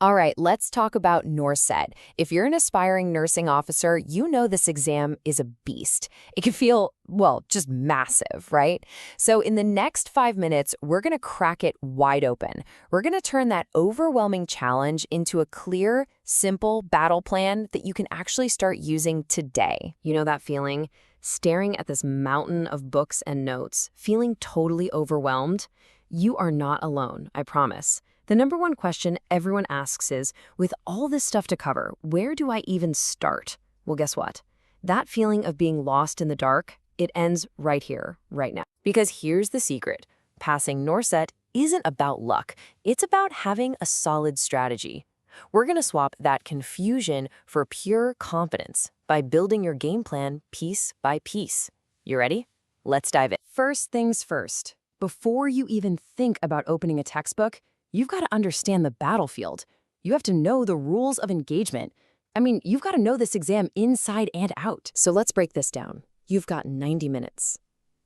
All right, let's talk about NORCET. If you're an aspiring nursing officer, you know this exam is a beast. It can feel, well, just massive, right? So in the next 5 minutes, we're going to crack it wide open. We're going to turn that overwhelming challenge into a clear, simple battle plan that you can actually start using today. You know that feeling? Staring at this mountain of books and notes, feeling totally overwhelmed? You are not alone, I promise. The number one question everyone asks is, with all this stuff to cover, where do I even start? Well, guess what? That feeling of being lost in the dark, it ends right here, right now. Because here's the secret. Passing NORCET isn't about luck. It's about having a solid strategy. We're going to swap that confusion for pure confidence by building your game plan piece by piece. You ready? Let's dive in. First things first. Before you even think about opening a textbook, you've got to understand the battlefield. You have to know the rules of engagement. I mean, you've got to know this exam inside and out. So let's break this down. You've got 90 minutes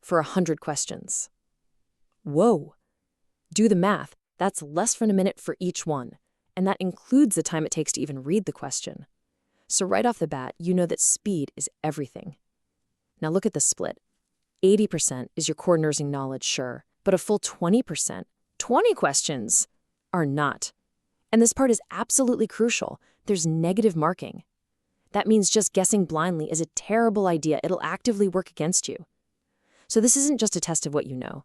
for 100 questions. Whoa. Do the math. That's less than a minute for each one. And that includes the time it takes to even read the question. So right off the bat, you know that speed is everything. Now look at the split. 80% is your core nursing knowledge, sure, but a full 20%, 20 questions, are not. And this part is absolutely crucial. There's negative marking. That means just guessing blindly is a terrible idea. It'll actively work against you. So this isn't just a test of what you know.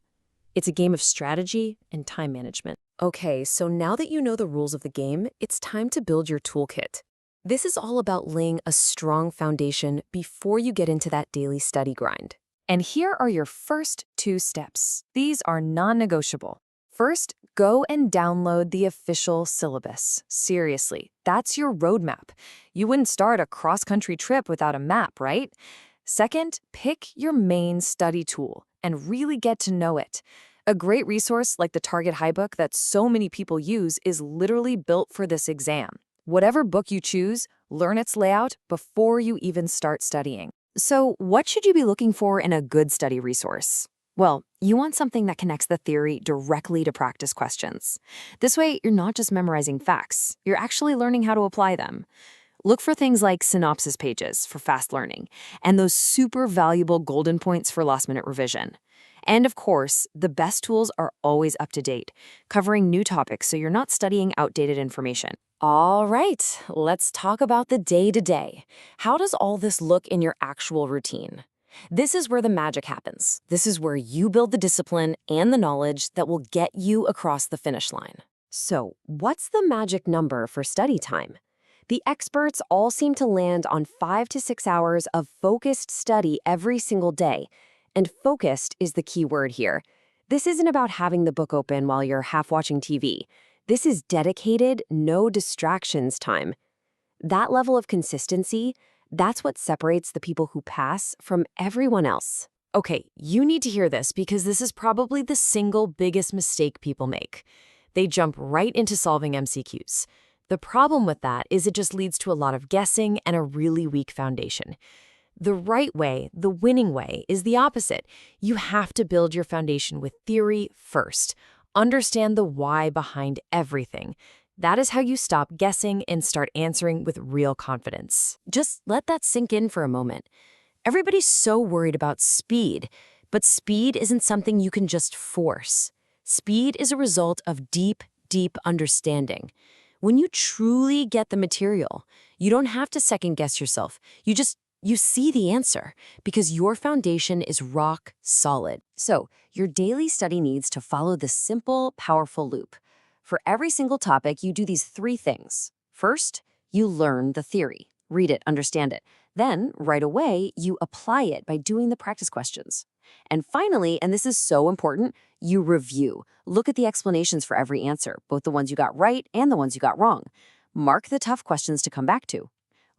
It's a game of strategy and time management. Okay, so now that you know the rules of the game, it's time to build your toolkit. This is all about laying a strong foundation before you get into that daily study grind. And here are your first 2 steps. These are non-negotiable. First, go and download the official syllabus. Seriously, that's your roadmap. You wouldn't start a cross-country trip without a map, right? Second, pick your main study tool and really get to know it. A great resource like the Target Highbook that so many people use is literally built for this exam. Whatever book you choose, learn its layout before you even start studying. So what should you be looking for in a good study resource? Well, you want something that connects the theory directly to practice questions. This way, you're not just memorizing facts, you're actually learning how to apply them. Look for things like synopsis pages for fast learning, and those super valuable golden points for last-minute revision. And of course, the best tools are always up to date, covering new topics so you're not studying outdated information. All right, let's talk about the day-to-day. How does all this look in your actual routine? This is where the magic happens. This is where you build the discipline and the knowledge that will get you across the finish line. So, what's the magic number for study time? The experts all seem to land on 5 to 6 hours of focused study every single day. And focused is the key word here. This isn't about having the book open while you're half watching TV. This is dedicated, no distractions time. That level of consistency, that's what separates the people who pass from everyone else. Okay, you need to hear this because this is probably the single biggest mistake people make. They jump right into solving MCQs. The problem with that is it just leads to a lot of guessing and a really weak foundation. The right way, the winning way, is the opposite. You have to build your foundation with theory first. Understand the why behind everything. That is how you stop guessing and start answering with real confidence. Just let that sink in for a moment. Everybody's so worried about speed, but speed isn't something you can just force. Speed is a result of deep, deep understanding. When you truly get the material, you don't have to second-guess yourself. You see the answer because your foundation is rock solid. So your daily study needs to follow this simple, powerful loop. For every single topic, you do these 3 things. First, you learn the theory. Read it, understand it. Then, right away, you apply it by doing the practice questions. And finally, and this is so important, you review. Look at the explanations for every answer, both the ones you got right and the ones you got wrong. Mark the tough questions to come back to.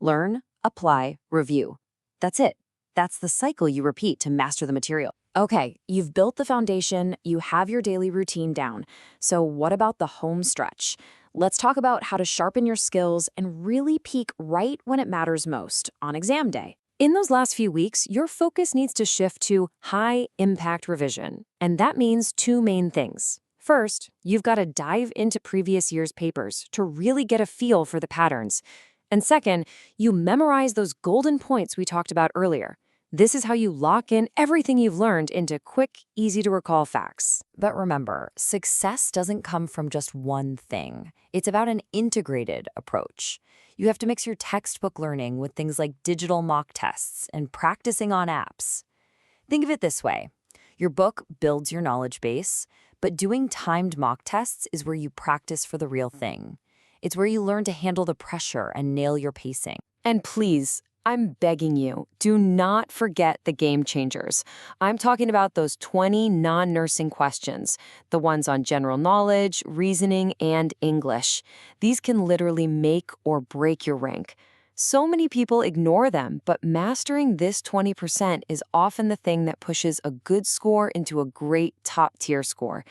Learn, apply, review. That's it. That's the cycle you repeat to master the material. Okay, you've built the foundation, you have your daily routine down. So what about the home stretch? Let's talk about how to sharpen your skills and really peak right when it matters most, on exam day. In those last few weeks, your focus needs to shift to high-impact revision. And that means 2 main things. First, you've got to dive into previous year's papers to really get a feel for the patterns. And second, you memorize those golden points we talked about earlier. This is how you lock in everything you've learned into quick, easy-to-recall facts. But remember, success doesn't come from just one thing. It's about an integrated approach. You have to mix your textbook learning with things like digital mock tests and practicing on apps. Think of it this way. Your book builds your knowledge base, but doing timed mock tests is where you practice for the real thing. It's where you learn to handle the pressure and nail your pacing. And please, I'm begging you, do not forget the game changers. I'm talking about those 20 non-nursing questions, the ones on general knowledge, reasoning, and English. These can literally make or break your rank. So many people ignore them, but mastering this 20% is often the thing that pushes a good score into a great top-tier score.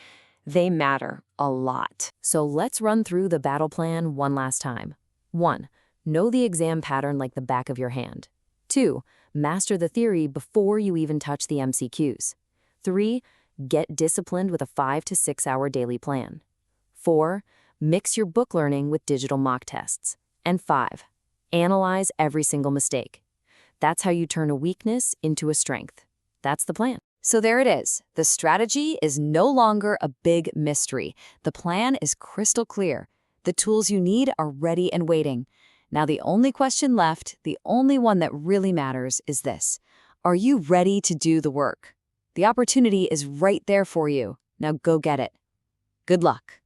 They matter a lot. So let's run through the battle plan one last time. 1. Know the exam pattern like the back of your hand. 2. Master the theory before you even touch the MCQs. 3. Get disciplined with a 5 to 6 hour daily plan. 4. Mix your book learning with digital mock tests. And 5. Analyze every single mistake. That's how you turn a weakness into a strength. That's the plan. So there it is. The strategy is no longer a big mystery. The plan is crystal clear. The tools you need are ready and waiting. Now the only question left, the only one that really matters, is this. Are you ready to do the work? The opportunity is right there for you. Now go get it. Good luck.